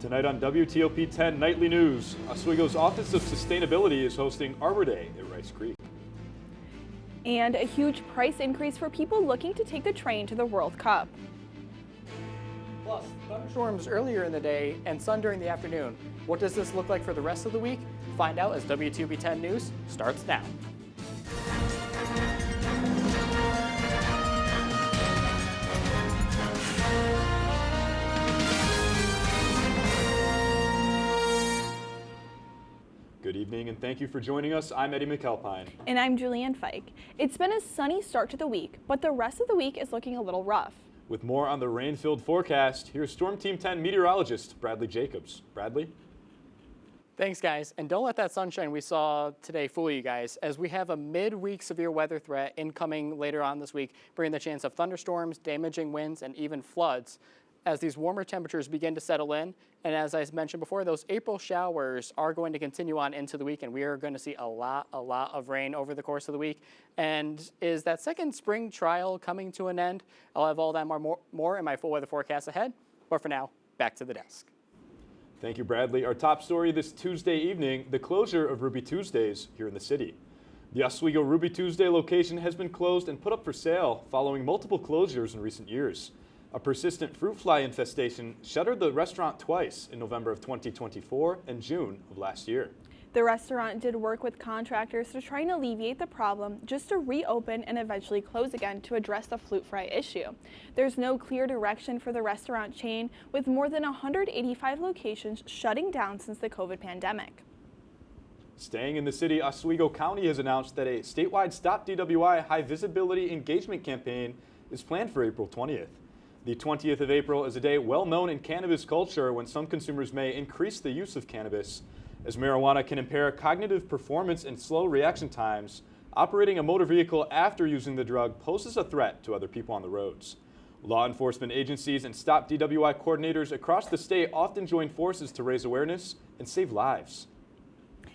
Tonight on WTOP-10 Nightly News, Oswego's Office of Sustainability is hosting Arbor Day at Rice Creek. And a huge price increase for people looking to take the train to the World Cup. Plus, thunderstorms earlier in the day and sun during the afternoon. What does this look like for the rest of the week? Find out as WTOP-10 News starts now. Good evening and thank you for joining us. I'm Eddie McAlpine. And I'm Julianne Fike. It's been a sunny start to the week, but the rest of the week is looking a little rough. With more on the rain-filled forecast, here's Storm Team 10 meteorologist Bradley Jacobs. Bradley? Thanks, guys. And don't let that sunshine we saw today fool you guys, as we have a midweek severe weather threat incoming later on this week, bringing the chance of thunderstorms, damaging winds, and even floods as these warmer temperatures begin to settle in. And as I mentioned before, those April showers are going to continue on into the week, and we are going to see a lot of rain over the course of the week. And is that second spring trial coming to an end? I'll have all that more in my full weather forecast ahead. But for now, back to the desk. Thank you, Bradley. Our top story this Tuesday evening, the closure of Ruby Tuesdays here in the city. The Oswego Ruby Tuesday location has been closed and put up for sale following multiple closures in recent years. A persistent fruit fly infestation shuttered the restaurant twice in November of 2024 and June of last year. The restaurant did work with contractors to try and alleviate the problem, just to reopen and eventually close again to address the fruit fly issue. There's no clear direction for the restaurant chain, with more than 185 locations shutting down since the COVID pandemic. Staying in the city, Oswego County has announced that a statewide Stop DWI high visibility engagement campaign is planned for April 20th. The 20th of April is a day well known in cannabis culture when some consumers may increase the use of cannabis. As marijuana can impair cognitive performance and slow reaction times, operating a motor vehicle after using the drug poses a threat to other people on the roads. Law enforcement agencies and Stop DWI coordinators across the state often join forces to raise awareness and save lives.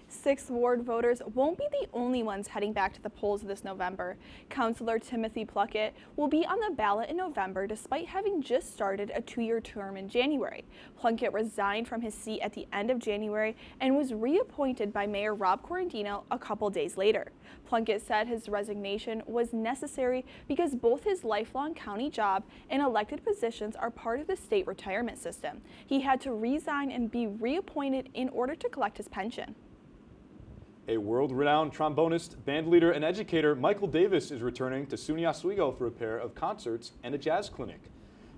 6th Ward voters won't be the only ones heading back to the polls this November. Councilor Timothy Pluckett will be on the ballot in November despite having just started a 2-year term in January. Pluckett resigned from his seat at the end of January and was reappointed by Mayor Rob Corradino a couple days later. Pluckett said his resignation was necessary because both his lifelong county job and elected positions are part of the state retirement system. He had to resign and be reappointed in order to collect his pension. A world-renowned trombonist, bandleader, and educator, Michael Davis, is returning to SUNY Oswego for a pair of concerts and a jazz clinic.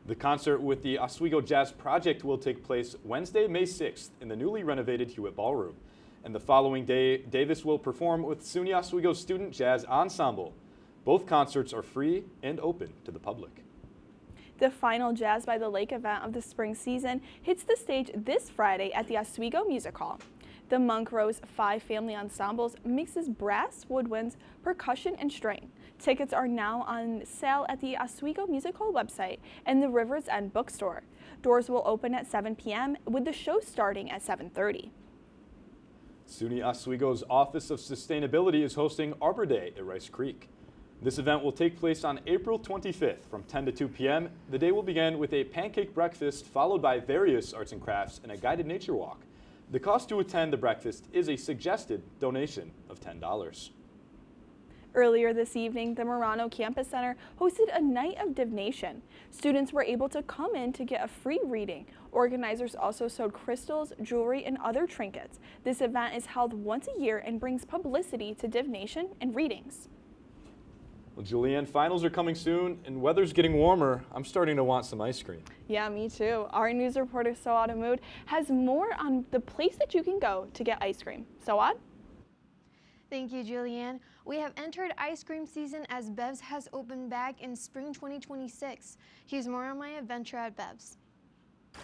The concert with the Oswego Jazz Project will take place Wednesday, May 6th in the newly renovated Hewitt Ballroom. And the following day, Davis will perform with SUNY Oswego Student Jazz Ensemble. Both concerts are free and open to the public. The final Jazz by the Lake event of the spring season hits the stage this Friday at the Oswego Music Hall. The Monk Rose 5 Family Ensembles mixes brass, woodwinds, percussion, and string. Tickets are now on sale at the Oswego Music Hall website and the Rivers End bookstore. Doors will open at 7 p.m. with the show starting at 7:30. SUNY Oswego's Office of Sustainability is hosting Arbor Day at Rice Creek. This event will take place on April 25th from 10 to 2 p.m. The day will begin with a pancake breakfast followed by various arts and crafts and a guided nature walk. The cost to attend the breakfast is a suggested donation of $10. Earlier this evening, the Marano Campus Center hosted a night of divination. Students were able to come in to get a free reading. Organizers also sold crystals, jewelry, and other trinkets. This event is held once a year and brings publicity to divination and readings. Well, Julianne, finals are coming soon and weather's getting warmer. I'm starting to want some ice cream. Yeah, me too. Our news reporter, Soad Ahmoud, has more on the place that you can go to get ice cream. Soad? Thank you, Julianne. We have entered ice cream season as Bev's has opened back in spring 2026. Here's more on my adventure at Bev's.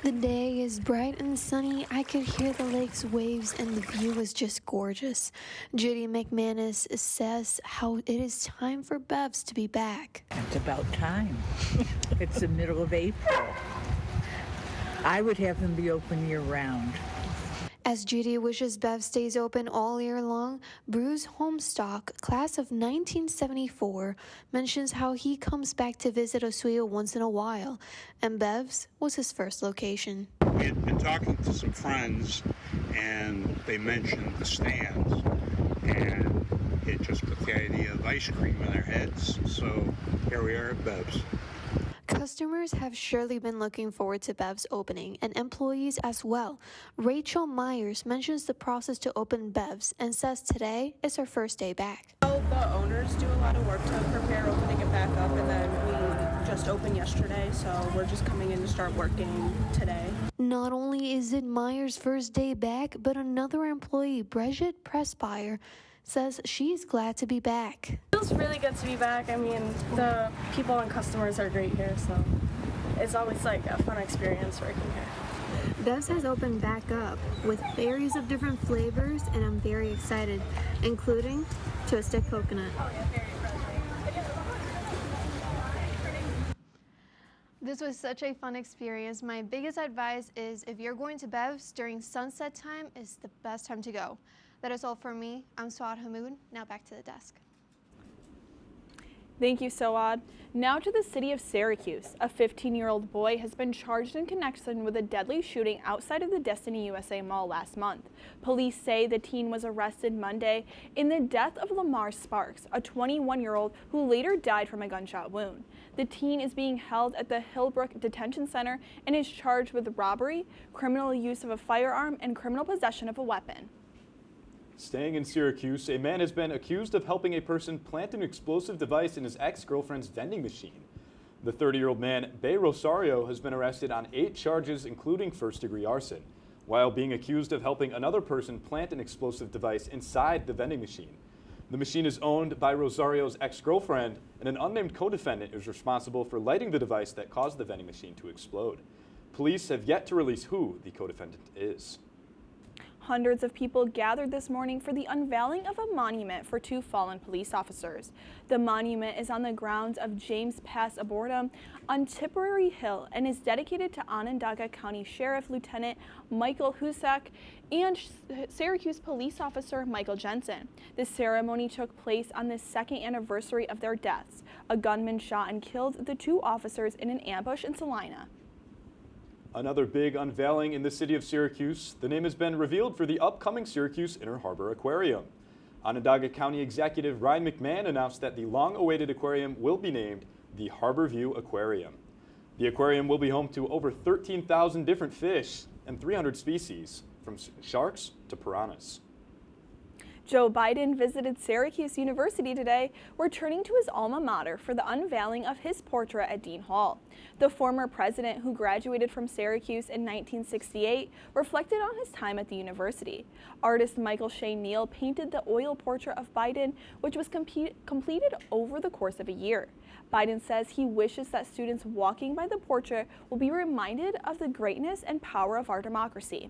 The day is bright and sunny. I could hear the lake's waves and the view is just gorgeous. Judy McManus says how it is time for Bev's to be back. It's about time. It's the middle of April. I would have them be open year-round. As Judy wishes Bev stays open all year long, Bruce Homestock, class of 1974, mentions how he comes back to visit Oswego once in a while, and Bev's was his first location. We had been talking to some friends, and they mentioned the stands, and it just put the idea of ice cream in their heads, so here we are at Bev's. Customers have surely been looking forward to Bev's opening, and employees as well. Rachel Myers mentions the process to open Bev's and says today is her first day back. The owners do a lot of work to prepare opening it back up, and then we just opened yesterday, so we're just coming in to start working today. Not only is it Myers' first day back, but another employee, Bridget Prespire, says she's glad to be back. It feels really good to be back. I mean, the people and customers are great here, so it's always like a fun experience working here. Bev's has opened back up with berries of different flavors, and I'm very excited, including toasted coconut. This was such a fun experience. My biggest advice is if you're going to Bev's during sunset time is the best time to go. That is all for me. I'm Swad Hamoud. Now back to the desk. Thank you, Soad. Now to the city of Syracuse. A 15-year-old boy has been charged in connection with a deadly shooting outside of the Destiny USA Mall last month. Police say the teen was arrested Monday in the death of Lamar Sparks, a 21-year-old who later died from a gunshot wound. The teen is being held at the Hillbrook Detention Center and is charged with robbery, criminal use of a firearm, and criminal possession of a weapon. Staying in Syracuse, a man has been accused of helping a person plant an explosive device in his ex-girlfriend's vending machine. The 30-year-old man, Bay Rosario, has been arrested on 8 charges, including first-degree arson, while being accused of helping another person plant an explosive device inside the vending machine. The machine is owned by Rosario's ex-girlfriend, and an unnamed co-defendant is responsible for lighting the device that caused the vending machine to explode. Police have yet to release who the co-defendant is. Hundreds of people gathered this morning for the unveiling of a monument for 2 fallen police officers. The monument is on the grounds of James Pass Arboretum on Tipperary Hill and is dedicated to Onondaga County Sheriff Lieutenant Michael Husak and Syracuse police officer Michael Jensen. The ceremony took place on the 2nd anniversary of their deaths. A gunman shot and killed the 2 officers in an ambush in Salina. Another big unveiling in the city of Syracuse. The name has been revealed for the upcoming Syracuse Inner Harbor Aquarium. Onondaga County Executive Ryan McMahon announced that the long-awaited aquarium will be named the Harbor View Aquarium. The aquarium will be home to over 13,000 different fish and 300 species, from sharks to piranhas. Joe Biden visited Syracuse University today, returning to his alma mater for the unveiling of his portrait at Dean Hall. The former president, who graduated from Syracuse in 1968, reflected on his time at the university. Artist Michael Shea Neal painted the oil portrait of Biden, which was completed over the course of a year. Biden says he wishes that students walking by the portrait will be reminded of the greatness and power of our democracy.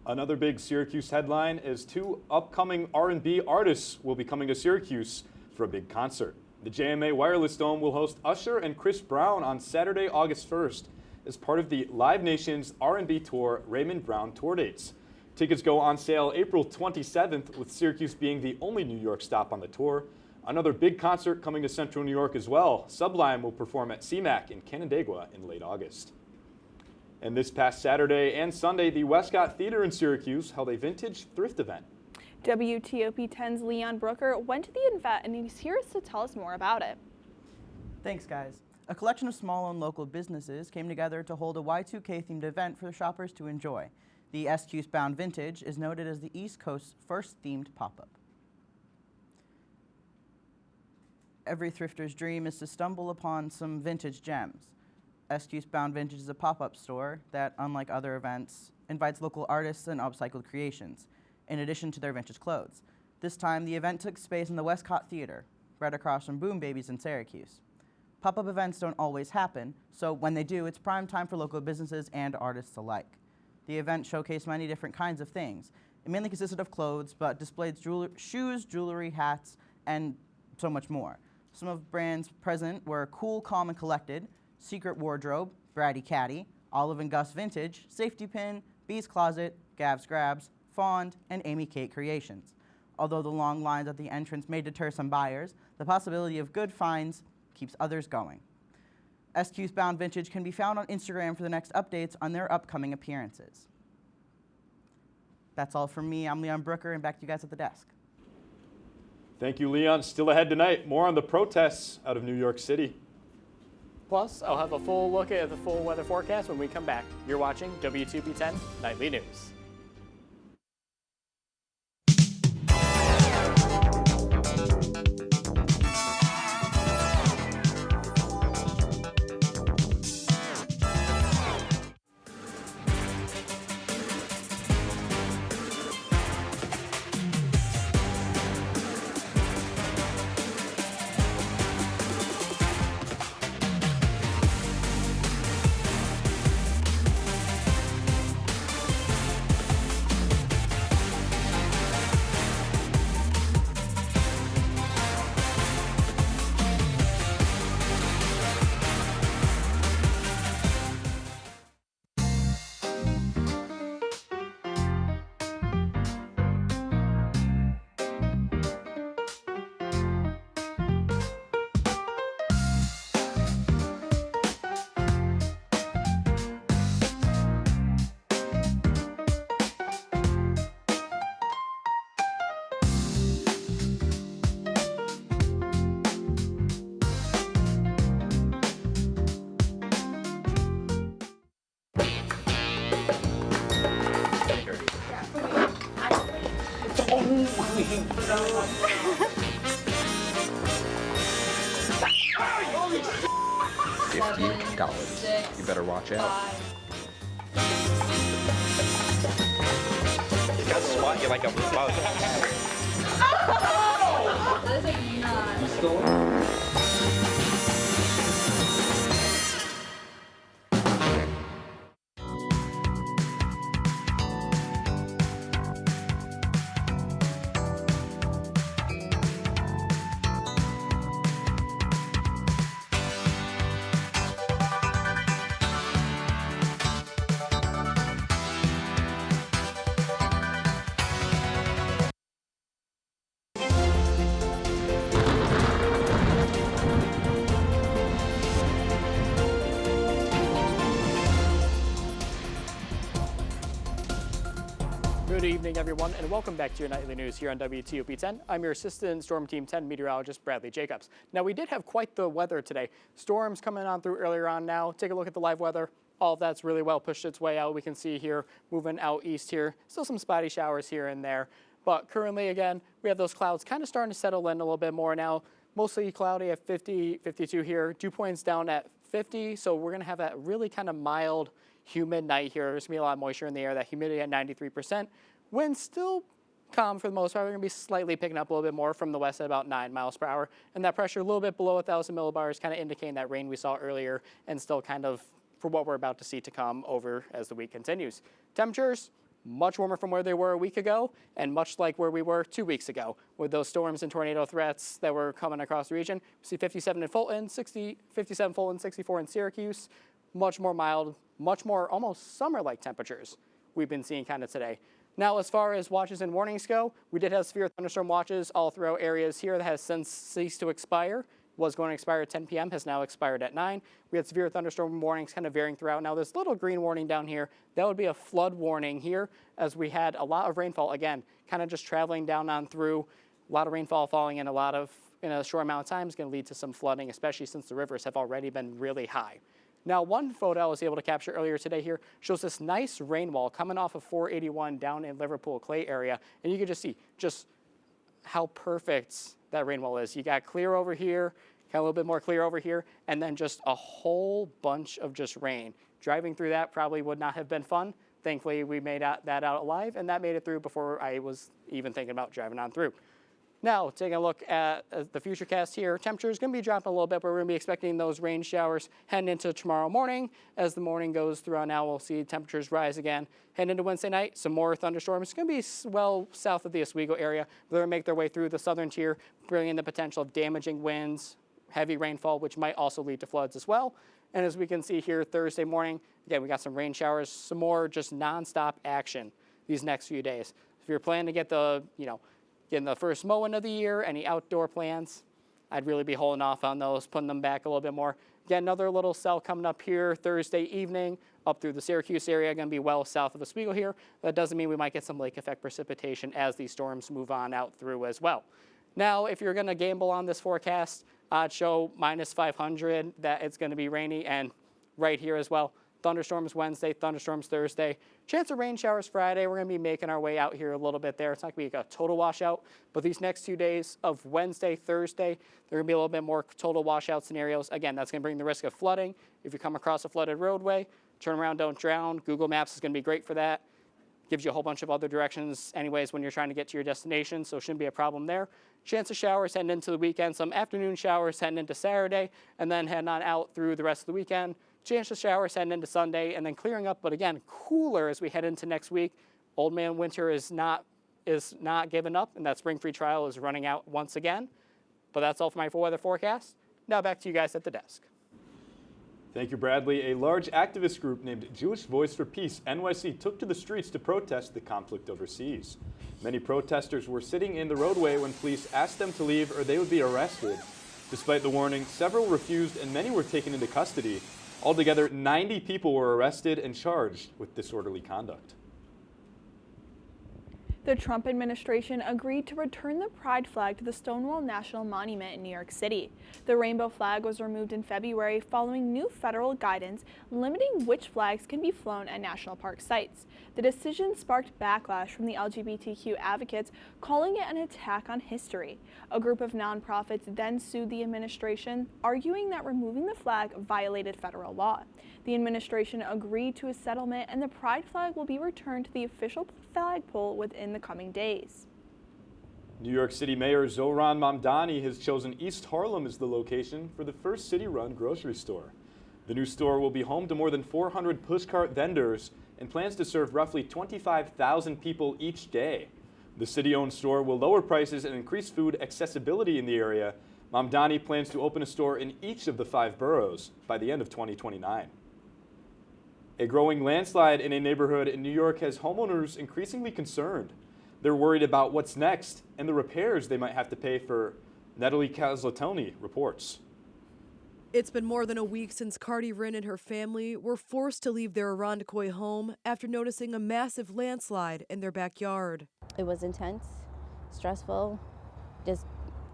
Another big Syracuse headline is 2 upcoming R&B artists will be coming to Syracuse for a big concert. The JMA Wireless Dome will host Usher and Chris Brown on Saturday, August 1st as part of the Live Nation's R&B Tour Raymond Brown tour dates. Tickets go on sale April 27th, with Syracuse being the only New York stop on the tour. Another big concert coming to Central New York as well. Sublime will perform at CMAC in Canandaigua in late August. And this past Saturday and Sunday, the Westcott Theater in Syracuse held a vintage thrift event. WTOP-10's Leon Brooker went to the event and he's here to tell us more about it. Thanks, guys. A collection of small and local businesses came together to hold a Y2K-themed event for shoppers to enjoy. The SQ's-bound Vintage is noted as the East Coast's first themed pop-up. Every thrifter's dream is to stumble upon some vintage gems. SQ's-bound Vintage is a pop-up store that, unlike other events, invites local artists and upcycled creations, in addition to their vintage clothes. This time, the event took space in the Westcott Theater, right across from Boom Babies in Syracuse. Pop-up events don't always happen, so when they do, it's prime time for local businesses and artists alike. The event showcased many different kinds of things. It mainly consisted of clothes, but displayed shoes, jewelry, hats, and so much more. Some of the brands present were Cool, Calm, and Collected, Secret Wardrobe, Bratty Catty, Olive & Gus Vintage, Safety Pin, Bee's Closet, Gav's Grabs, Fond, and Amy Kate Creations. Although the long lines at the entrance may deter some buyers, the possibility of good finds keeps others going. SQ's Bound Vintage can be found on Instagram for the next updates on their upcoming appearances. That's all from me. I'm Leon Brooker, and back to you guys at the desk. Thank you, Leon. Still ahead tonight, more on the protests out of New York City. Plus, I'll have a full look at the full weather forecast when we come back. You're watching WTOP-10 Nightly News. $50. You better watch out. He's got to swat you like a bug. Good evening, everyone, and welcome back to your nightly news here on WTOP-10. I'm your assistant Storm Team 10 meteorologist, Bradley Jacobs. Now, we did have quite the weather today. Storms coming on through earlier on now. Take a look at the live weather. All of that's really well pushed its way out. We can see here, moving out east here. Still some spotty showers here and there. But currently, again, we have those clouds kind of starting to settle in a little bit more now. Mostly cloudy at 50, 52 here. Dew points down at 50, so we're going to have that really kind of mild, humid night here. There's going to be a lot of moisture in the air, that humidity at 93%. Wind still calm for the most part. We're going to be slightly picking up a little bit more from the west at about 9 miles per hour. And that pressure a little bit below 1,000 millibars, kind of indicating that rain we saw earlier and still kind of for what we're about to see to come over as the week continues. Temperatures, much warmer from where they were a week ago and much like where we were 2 weeks ago with those storms and tornado threats that were coming across the region. We see 57 in Fulton, 57 Fulton, 64 in Syracuse. Much more mild, much more almost summer-like temperatures we've been seeing kind of today. Now, as far as watches and warnings go, we did have severe thunderstorm watches all throughout areas here that has since ceased to expire. Was going to expire at 10 p.m., has now expired at 9. We had severe thunderstorm warnings kind of varying throughout. Now, this little green warning down here, that would be a flood warning here as we had a lot of rainfall, again, kind of just traveling down on through. A lot of rainfall falling in a short amount of time is going to lead to some flooding, especially since the rivers have already been really high. Now, one photo I was able to capture earlier today here shows this nice rain wall coming off of 481 down in Liverpool Clay area. And you can just see just how perfect that rain wall is. You got clear over here, got a little bit more clear over here, and then just a whole bunch of just rain. Driving through that probably would not have been fun. Thankfully, we made that out alive, and that made it through before I was even thinking about driving on through. Now, taking a look at the futurecast here, temperature is going to be dropping a little bit, but we're going to be expecting those rain showers heading into tomorrow morning. As the morning goes through on now, we'll see temperatures rise again. Heading into Wednesday night, some more thunderstorms. It's going to be well south of the Oswego area. They're going to make their way through the southern tier, bringing the potential of damaging winds, heavy rainfall, which might also lead to floods as well. And as we can see here Thursday morning, again, we got some rain showers, some more just nonstop action. these next few days. If you're planning to get getting the first mowing of the year, any outdoor plans, I'd really be holding off on those, putting them back a little bit more. Get another little cell coming up here Thursday evening up through the Syracuse area, going to be well south of Oswego here. That doesn't mean we might get some lake effect precipitation as these storms move on out through as well. Now, if you're going to gamble on this forecast, I'd show -500 that it's going to be rainy, and right here as well. Thunderstorms Wednesday, thunderstorms Thursday. Chance of rain showers Friday. We're going to be making our way out here a little bit there. It's not going to be a total washout, but these next 2 days of Wednesday, Thursday, there are going to be a little bit more total washout scenarios. Again, that's going to bring the risk of flooding. If you come across a flooded roadway, turn around, don't drown. Google Maps is going to be great for that. Gives you a whole bunch of other directions anyways when you're trying to get to your destination, so it shouldn't be a problem there. Chance of showers heading into the weekend, some afternoon showers heading into Saturday, and then heading on out through the rest of the weekend. Chance of showers heading into Sunday, and then clearing up, but again, cooler as we head into next week. Old man winter is not giving up, and that spring free trial is running out once again. But that's all for my weather forecast. Now back to you guys at the desk. Thank you, Bradley. A large activist group named Jewish Voice for Peace NYC took to the streets to protest the conflict overseas. Many protesters were sitting in the roadway when police asked them to leave or they would be arrested. Despite the warning, several refused and many were taken into custody. Altogether, 90 people were arrested and charged with disorderly conduct. The Trump administration agreed to return the pride flag to the Stonewall National Monument in New York City. The rainbow flag was removed in February following new federal guidance limiting which flags can be flown at national park sites. The decision sparked backlash from the LGBTQ advocates, calling it an attack on history. A group of nonprofits then sued the administration, arguing that removing the flag violated federal law. The administration agreed to a settlement, and the pride flag will be returned to the official flagpole within the coming days. New York City Mayor Zohran Mamdani has chosen East Harlem as the location for the first city-run grocery store. The new store will be home to more than 400 pushcart vendors and plans to serve roughly 25,000 people each day. The city-owned store will lower prices and increase food accessibility in the area. Mamdani plans to open a store in each of the 5 boroughs by the end of 2029. A growing landslide in a neighborhood in New York has homeowners increasingly concerned. They're worried about what's next and the repairs they might have to pay for. Natalie Caslatoni reports. It's been more than a week since Cardi Rynn and her family were forced to leave their Irondequoit home after noticing a massive landslide in their backyard. It was intense, stressful, just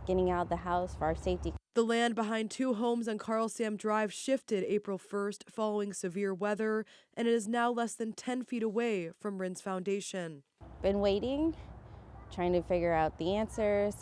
getting out of the house for our safety. The land behind 2 homes on Carl Sam Drive shifted April 1st following severe weather, and it is now less than 10 feet away from Rynn's foundation. Been waiting, trying to figure out the answers,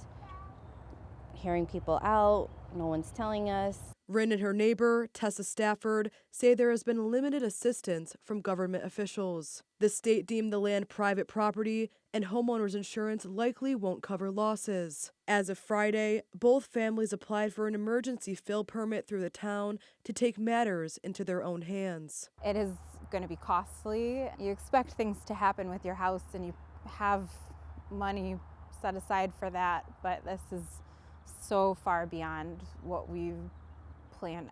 hearing people out, no one's telling us. Rynn and her neighbor, Tessa Stafford, say there has been limited assistance from government officials. The state deemed the land private property, and homeowners insurance likely won't cover losses. As of Friday, both families applied for an emergency fill permit through the town to take matters into their own hands. It is going to be costly. You expect things to happen with your house and you have money set aside for that, but this is so far beyond what we've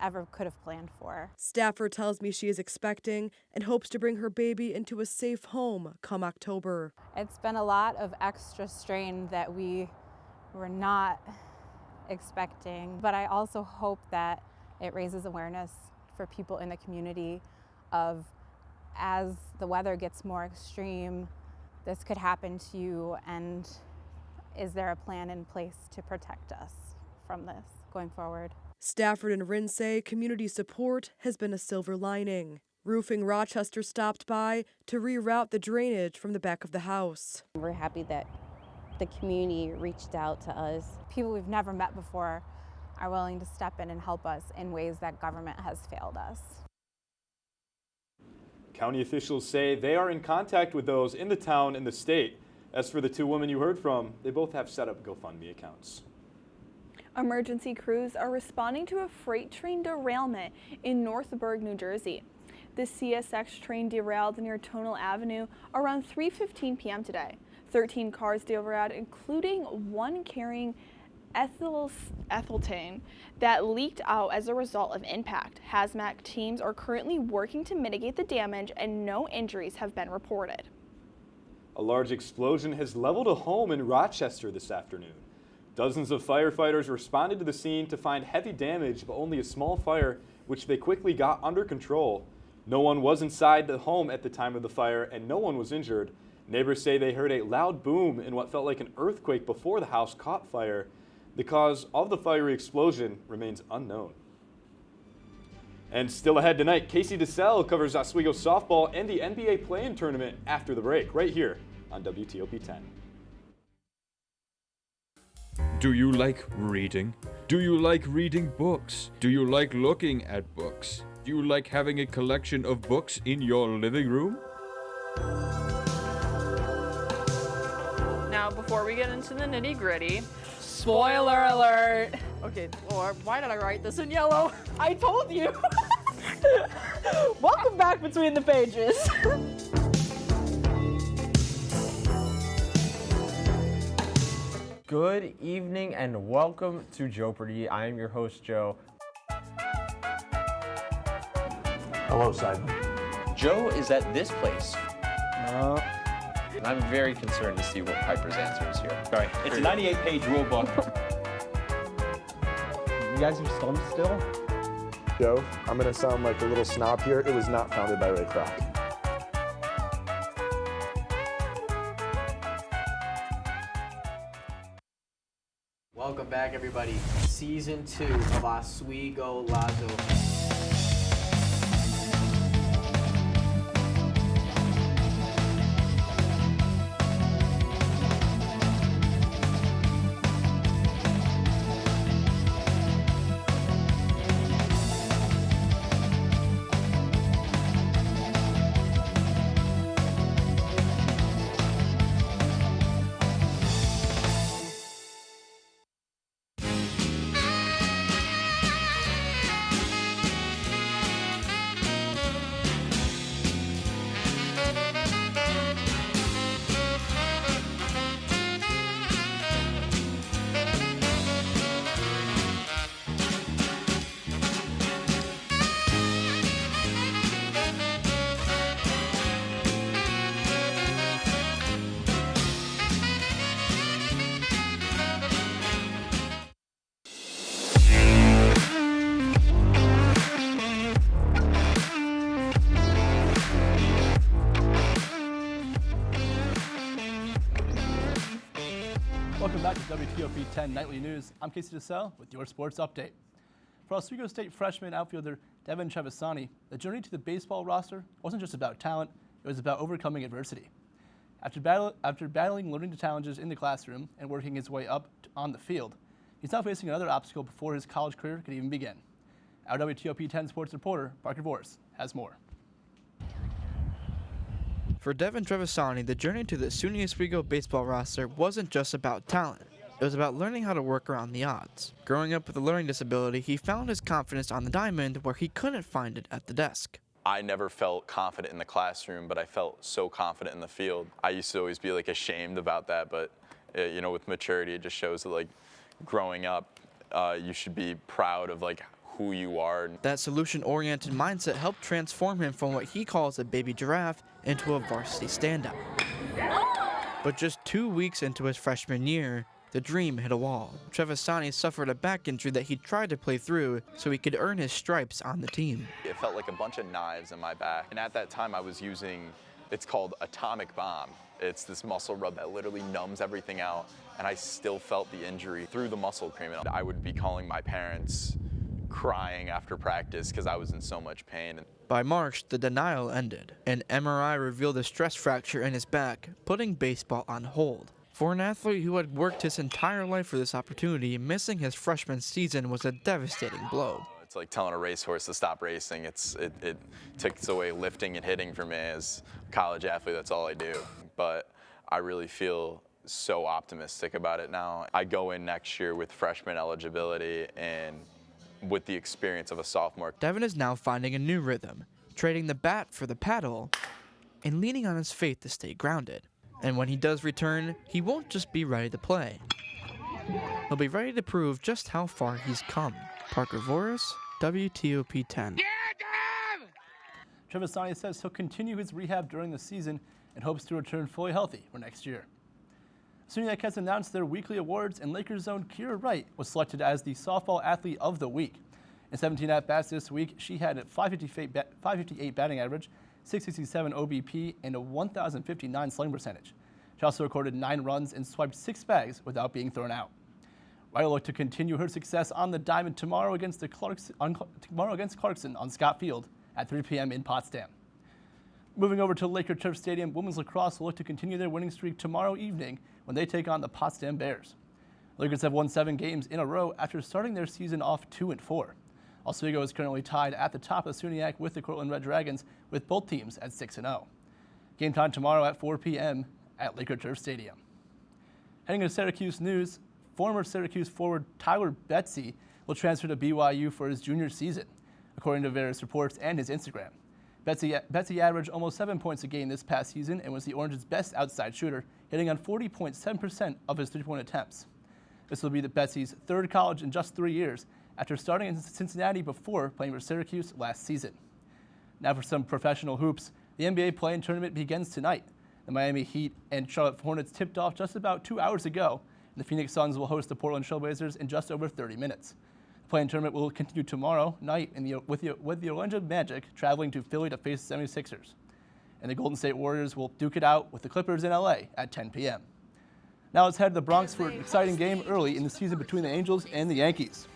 ever could have planned for. Stafford tells me she is expecting and hopes to bring her baby into a safe home come October. It's been a lot of extra strain that we were not expecting, but I also hope that it raises awareness for people in the community of, as the weather gets more extreme, this could happen to you, and is there a plan in place to protect us from this going forward? Stafford and Rynn say community support has been a silver lining. Roofing Rochester stopped by to reroute the drainage from the back of the house. We're happy that the community reached out to us. People we've never met before are willing to step in and help us in ways that government has failed us. County officials say they are in contact with those in the town and the state. As for the 2 women you heard from, they both have set up GoFundMe accounts. Emergency crews are responding to a freight train derailment in Northburg, New Jersey. The CSX train derailed near Tonal Avenue around 3:15 p.m. today. 13 cars derailed, including one carrying ethylene that leaked out as a result of impact. Hazmat teams are currently working to mitigate the damage, and no injuries have been reported. A large explosion has leveled a home in Rochester this afternoon. Dozens of firefighters responded to the scene to find heavy damage, but only a small fire, which they quickly got under control. No one was inside the home at the time of the fire, and no one was injured. Neighbors say they heard a loud boom in what felt like an earthquake before the house caught fire. The cause of the fiery explosion remains unknown. And still ahead tonight, Casey DeSalle covers Oswego softball and the NBA play-in tournament after the break, right here on WTOP-10. Do you like reading? Do you like reading books? Do you like looking at books? Do you like having a collection of books in your living room? Now, before we get into the nitty-gritty, Spoiler alert! Okay, Laura, why did I write this in yellow? I told you! Welcome back between the pages. Good evening and welcome to Jeopardy! I am your host, Joe. Hello, Simon. Joe is at this place. And I'm very concerned to see what Piper's answer is here. Sorry, it's a 98-page rule book. You guys are stumped still? Joe, I'm going to sound like a little snob here. It was not founded by Ray Kroc. Welcome back, everybody. Season 2 of Oswego Lazo. Welcome back to WTOP-10 Nightly News. I'm Casey DeSalle with your sports update. For Oswego State freshman outfielder Devin Trevisani, the journey to the baseball roster wasn't just about talent, it was about overcoming adversity. After battling learning challenges in the classroom and working his way up on the field, he's now facing another obstacle before his college career could even begin. Our WTOP-10 sports reporter, Parker Voris, has more. For Devin Trevisani, the journey to the SUNY Oswego baseball roster wasn't just about talent. It was about learning how to work around the odds. Growing up with a learning disability, he found his confidence on the diamond where he couldn't find it at the desk. I never felt confident in the classroom, but I felt so confident in the field. I used to always be ashamed about that, but with maturity, it just shows that growing up, you should be proud of who you are. That solution-oriented mindset helped transform him from what he calls a baby giraffe into a varsity standout. But just 2 weeks into his freshman year, the dream hit a wall. Trevisani suffered a back injury that he tried to play through so he could earn his stripes on the team. It felt like a bunch of knives in my back. And at that time I was using, it's called Atomic Bomb. It's this muscle rub that literally numbs everything out, and I still felt the injury through the muscle cream. And I would be calling my parents crying after practice because I was in so much pain. By March, the denial ended. An MRI revealed a stress fracture in his back, putting baseball on hold. For an athlete who had worked his entire life for this opportunity, missing his freshman season was a devastating blow. It's like telling a racehorse to stop racing. It takes away lifting and hitting for me. As a college athlete, that's all I do. But I really feel so optimistic about it now. I go in next year with freshman eligibility and with the experience of a sophomore. Devin is now finding a new rhythm, trading the bat for the paddle and leaning on his faith to stay grounded. And when he does return, he won't just be ready to play. He'll be ready to prove just how far he's come. Parker Voris, WTOP-10. Trevisani says he'll continue his rehab during the season and hopes to return fully healthy for next year. SUNYAC has announced their weekly awards, and Lakers' own Kira Wright was selected as the Softball Athlete of the Week. In 17 at-bats this week, she had a 558 batting average, 667 OBP, and a 1,059 slugging percentage. She also recorded 9 runs and swiped 6 bags without being thrown out. Wright will look to continue her success on the diamond tomorrow against Clarkson on Scott Field at 3 p.m. in Potsdam. Moving over to Laker Turf Stadium, women's lacrosse will look to continue their winning streak tomorrow evening when they take on the Potsdam Bears. Lakers have won 7 games in a row after starting their season off 2-4. Oswego is currently tied at the top of the SUNYAC with the Cortland Red Dragons, with both teams at 6-0. Game time tomorrow at 4 p.m. at Laker Turf Stadium. Heading to Syracuse news, former Syracuse forward Tyler Betsy will transfer to BYU for his junior season, according to various reports and his Instagram. Betsy averaged almost 7 points a game this past season and was the Orange's best outside shooter, hitting on 40.7% of his three-point attempts. This will be Betsy's third college in just 3 years, after starting in Cincinnati before playing for Syracuse last season. Now for some professional hoops, the NBA play-in tournament begins tonight. The Miami Heat and Charlotte Hornets tipped off just about 2 hours ago, and the Phoenix Suns will host the Portland Trailblazers in just over 30 minutes. The play-in tournament will continue tomorrow night with the Orlando Magic traveling to Philly to face the 76ers. And the Golden State Warriors will duke it out with the Clippers in LA at 10 p.m. Now let's head to the Bronx for an exciting game early in the season between the Angels and the Yankees.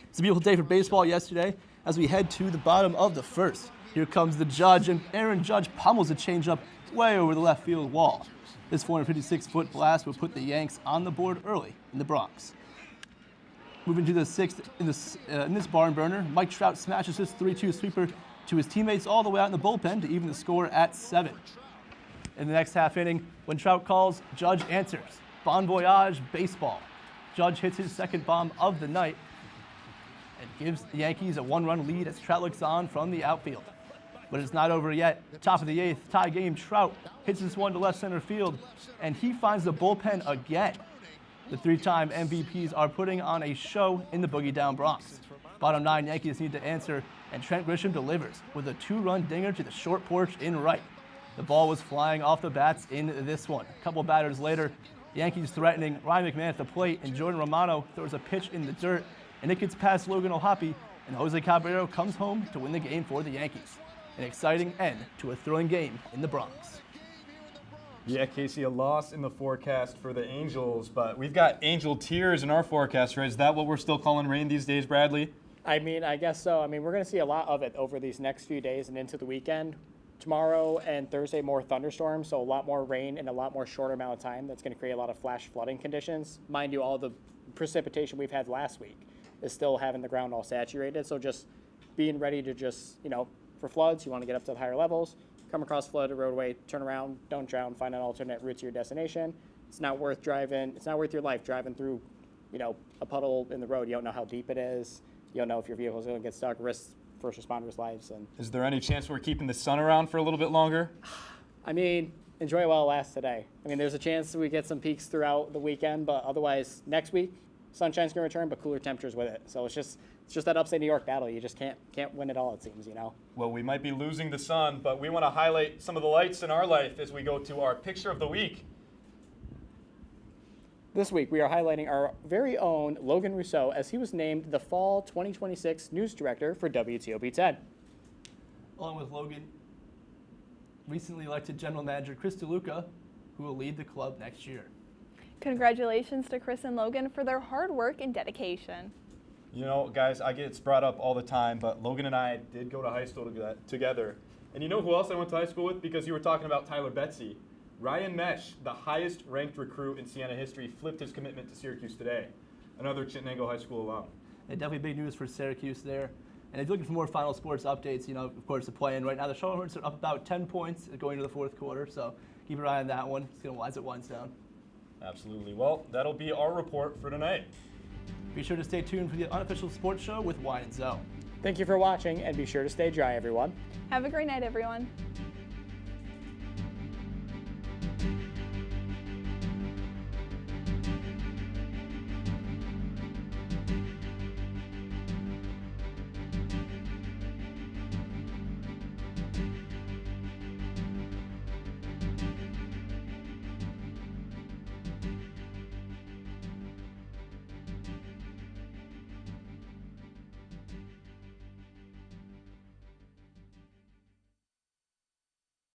It's a beautiful day for baseball yesterday as we head to the bottom of the first. Here comes the Judge, and Aaron Judge pummels a changeup way over the left field wall. This 456-foot blast would put the Yanks on the board early in the Bronx. Moving to the 6th in this barn burner, Mike Trout smashes his 3-2 sweeper to his teammates all the way out in the bullpen to even the score at 7. In the next half inning, when Trout calls, Judge answers. Bon voyage baseball. Judge hits his second bomb of the night and gives the Yankees a 1-run lead as Trout looks on from the outfield. But it's not over yet. Top of the 8th, tie game, Trout hits this one to left center field, and he finds the bullpen again. The 3-time MVPs are putting on a show in the Boogie Down Bronx. Bottom 9 Yankees need to answer, and Trent Grisham delivers with a 2-run dinger to the short porch in right. The ball was flying off the bats in this one. A couple batters later, the Yankees threatening Ryan McMahon at the plate, and Jordan Romano throws a pitch in the dirt, and it gets past Logan O'Hoppe, and Jose Cabrera comes home to win the game for the Yankees. An exciting end to a thrilling game in the Bronx. Yeah, Casey, a loss in the forecast for the Angels, but we've got Angel tears in our forecast, right? Is that what we're still calling rain these days, Bradley? I mean, I guess so. I mean, we're going to see a lot of it over these next few days and into the weekend. Tomorrow and Thursday, more thunderstorms, so a lot more rain in a lot more shorter amount of time. That's going to create a lot of flash flooding conditions. Mind you, all the precipitation we've had last week is still having the ground all saturated, so just being ready to just, for floods, you want to get up to the higher levels, come across flooded roadway, turn around, don't drown, find an alternate route to your destination. It's not worth driving. It's not worth your life driving through, a puddle in the road. You don't know how deep it is. You don't know if your vehicle is going to get stuck. Risk first responders' lives. And is there any chance we're keeping the sun around for a little bit longer? I mean, enjoy it while it lasts today. I mean, there's a chance we get some peaks throughout the weekend, but otherwise, next week, sunshine's going to return, but cooler temperatures with it. So it's just that upstate New York battle. You just can't win it all, it seems, Well, we might be losing the sun, but we want to highlight some of the lights in our life as we go to our picture of the week. This week, we are highlighting our very own Logan Rousseau as he was named the Fall 2026 News Director for WTOP-10. Along with Logan, recently elected General Manager Chris DeLuca, who will lead the club next year. Congratulations to Chris and Logan for their hard work and dedication. Guys, I get it's brought up all the time, but Logan and I did go to high school together. And you know who else I went to high school with? Because you were talking about Tyler Betsy. Ryan Mesh, the highest ranked recruit in Siena history, flipped his commitment to Syracuse today. Another Chittenango High School alum. Yeah, definitely big news for Syracuse there. And if you're looking for more final sports updates, of course, the play-in right now, the Charlotte Hornets are up about 10 points going into the fourth quarter, so keep an eye on that one. It's going to as it winds down. Absolutely. Well, that'll be our report for tonight. Be sure to stay tuned for the unofficial sports show with Wine and Zoe. Thank you for watching, and be sure to stay dry, everyone. Have a great night, everyone.